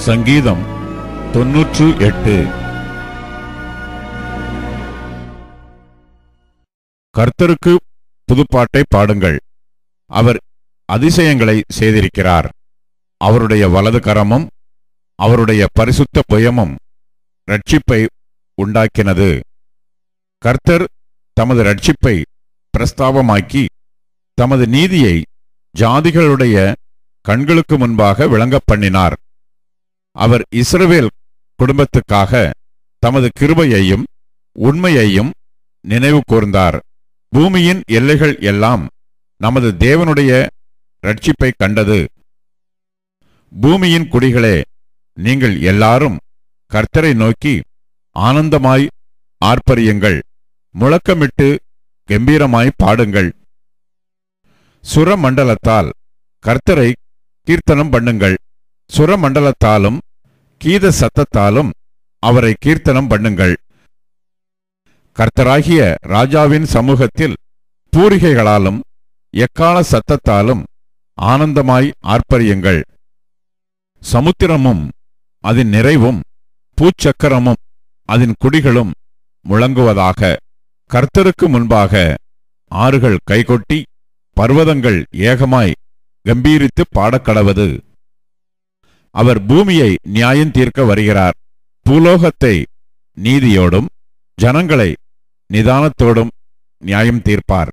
சங்கீதம் 98. கர்த்தருக்கு புதுப்பாட்டை பாடுங்கள். அவர் அதிசயங்களை செய்திருக்கிறார். அவருடைய வலது கரமும் அவருடைய பரிசுத்த புயமும் இரட்சிப்பை உண்டாக்கினது. கர்த்தர் தமது இரட்சிப்பை பிரஸ்தாபமாக்கி தமது நீதியை ஜாதிகளுடைய கண்களுக்கு முன்பாக விளங்கப் பண்ணினார். அவர் இஸ்ரவேல் குடும்பத்துக்காக தமது கிருபையையும் உண்மையையும் நினைவு கூர்ந்தார். பூமியின் எல்லைகள் எல்லாம் நமது தேவனுடைய இரட்சிப்பை கண்டது. பூமியின் குடிகளே, நீங்கள் எல்லாரும் கர்த்தரை நோக்கி ஆனந்தமாய் ஆர்ப்பரியுங்கள், முழக்கமிட்டு கம்பீரமாய் பாடுங்கள். சுரமண்டலத்தால் கர்த்தரை கீர்த்தனம் பண்ணுங்கள். சுரமண்டலத்தாலும் கீத சத்தத்தாலும் அவரை கீர்த்தனம் பண்ணுங்கள். கர்த்தராகிய ராஜாவின் சமூகத்தில் பூரிகைகளாலும் எக்கால சத்தத்தாலும் ஆனந்தமாய் ஆர்ப்பரியுங்கள். சமுத்திரமும் அதன் நிறைவும் பூச்சக்கரமும் அதன் குடிகளும் முழங்குவதாக. கர்த்தருக்கு முன்பாக ஆறுகள் கைகொட்டி பர்வதங்கள் ஏகமாய் கம்பீரித்து பாடக்கடவது. அவர் பூமியை நியாயம் தீர்க்க வருகிறார். பூலோகத்தை நீதியோடும் ஜனங்களை நிதானத்தோடும் நியாயம் தீர்ப்பார்.